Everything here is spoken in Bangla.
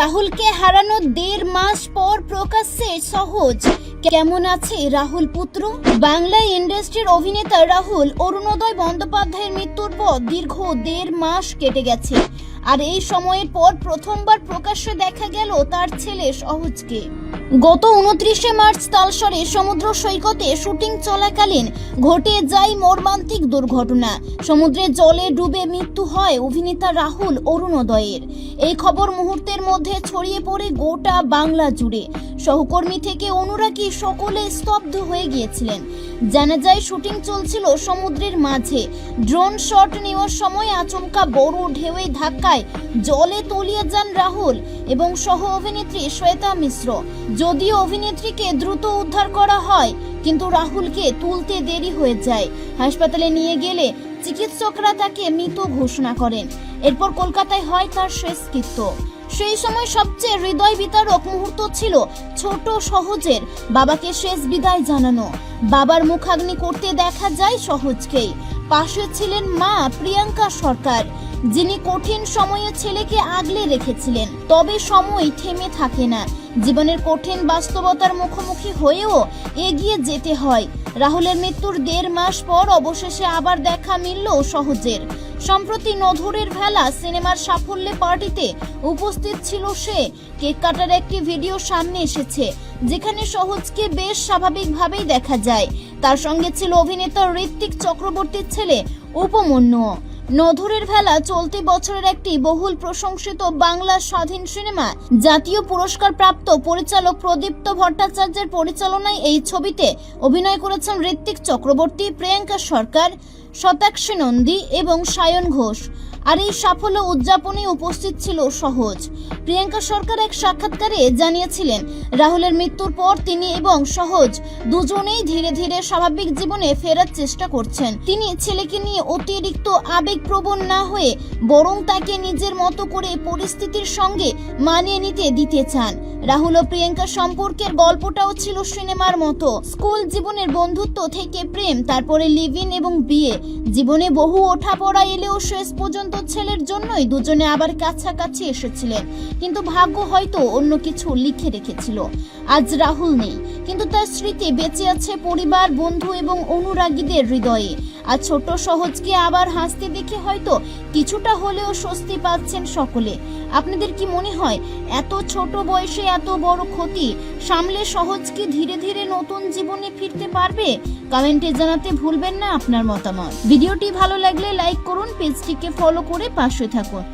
রাহুলকে হারানো 1.5 মাস পর প্রকাশ্যে সহজ। কেমন আছে রাহুল পুত্র? বাংলা ইন্ডাস্ট্রির অভিনেতা রাহুল অরুণোদয় বন্দ্যোপাধ্যায়ের মৃত্যুর পর দীর্ঘ 1.5 মাস কেটে গেছে। আর এই সময়ের পর প্রথমবার প্রকাশ্যে দেখা গেল তার ছেলে সহজকে। গত 29শে মার্চ তালসরে সমুদ্র সৈকতে শুটিং চলাকালীন ঘটে যায় মর্মান্তিক দুর্ঘটনা। সমুদ্রের জলে ডুবে মৃত্যু হয় অভিনেতা রাহুল অরুণোদয়ের। এই খবর মুহূর্তের মধ্যে ছড়িয়ে পড়ে গোটা বাংলা জুড়ে। সহকর্মী থেকে অনুরাগী সকলে স্তব্ধ হয়ে গিয়েছিলেন। জানা যায় শুটিং চলছিল সমুদ্রের মাঝে। ড্রোন শট নেওয়ার সময় আচমকা বড় ঢেউয়ে ধাক্কায় জলে তলিয়ে যান রাহুল এবং সহ অভিনেত্রী শ্বেতা মিশ্র। যদিও অভিনেত্রীকে দ্রুত উদ্ধার করা হয়, কিন্তু রাহুলকে তুলতে দেরি হয়ে যায়। হাসপাতালে নিয়ে গেলে চিকিৎসকরা তাকে মৃত ঘোষণা করেন। এরপর কলকাতায় হয় তার শেষকৃত্য। সেই সময় সবচেয়ে হৃদয় বিতারক মুহূর্ত ছিল ছোট সহজের বাবাকে শেষ বিদায় জানানো। বাবার মুখাগ্নি করতে দেখা যায় সহজকেই। পাশে ছিলেন মা প্রিয়াঙ্কা সরকার, যিনি কঠিন সময়ে ছেলেকে আগলে রেখেছিলেন। তবে সময় থেমে থাকে না। জীবনের কঠিন বাস্তবতার মুখোমুখি হয়েও এগিয়ে যেতে হয়। রাহুলের মৃত্যুর 1.5 মাস পর অবশেষে আবার দেখা মিলল সহজের। সম্প্রতি নধরের ভেলা সিনেমার সাফল্যে পার্টিতে উপস্থিত ছিল সে। কেক কাটার একটি ভিডিও সামনে এসেছে, যেখানে সহজকে বেশ স্বাভাবিকভাবেই দেখা যায়। তার সঙ্গে ছিল অভিনেতা ঋত্বিক চক্রবর্তীর ছেলে উপমন্যু। নধরের ভেলা চলতি বছরের একটি বহুল প্রশংসিত বাংলা স্বাধীন সিনেমা। জাতীয় পুরস্কার প্রাপ্ত পরিচালক প্রদীপ্ত ভট্টাচার্যের পরিচালনায় এই ছবিতে অভিনয় করেছেন ঋত্বিক চক্রবর্তী, প্রিয়াঙ্কা সরকার, শতাক্ষী নন্দী এবং সায়ন ঘোষ। আর এই সাফল্য উদযাপনে উপস্থিত ছিল সহজ। প্রিয়াঙ্কা সরকার এক সাক্ষাৎকারে জানিয়েছিলেন, রাহুলের মৃত্যুর পর তিনি এবং সহজ দুজনেই ধীরে ধীরে স্বাভাবিক জীবনে ফেরার চেষ্টা করছেন। তিনি ছেলেকে নিয়ে অতিরিক্ত আবেগপ্রবণ না হয়ে বরং তাকে নিজের মতো করে পরিস্থিতির সঙ্গে মানিয়ে নিতে দিতে চান। রাহুল ও প্রিয়াঙ্কা সম্পর্কের গল্পটাও ছিল সিনেমার মতো। স্কুল জীবনের বন্ধুত্ব থেকে প্রেম, তারপরে লিভ ইন এবং বিয়ে। জীবনে বহু ওঠাপড়া এলেও শেষ পর্যন্ত ছেলের জন্যই দুজনে আবার কাছাকাছি এসেছিলেন। কিন্তু ভাগ্য হয়তো অন্য কিছু লিখে রেখেছিল। আজ রাহুল নেই, কিন্তু তার স্মৃতি বেঁচে আছে পরিবার, বন্ধু এবং অনুরাগীদের হৃদয়ে। আর ছোট সহজকে আবার হাসতে দেখে হয়তো কিছুটা হলেও স্বস্তি পাচ্ছেন সকলে। আপনাদের কি মনে হয় এত ছোট বয়সে এত বড় ক্ষতি সামলে সহজ কি ধীরে ধীরে নতুন জীবনে ফিরতে পারবে? কমেন্টে জানাতে ভুলবেন না আপনার মতামত। ভিডিওটি ভালো লাগলে লাইক করুন, পেজটিকে ফলো করে পাশে থাকুন।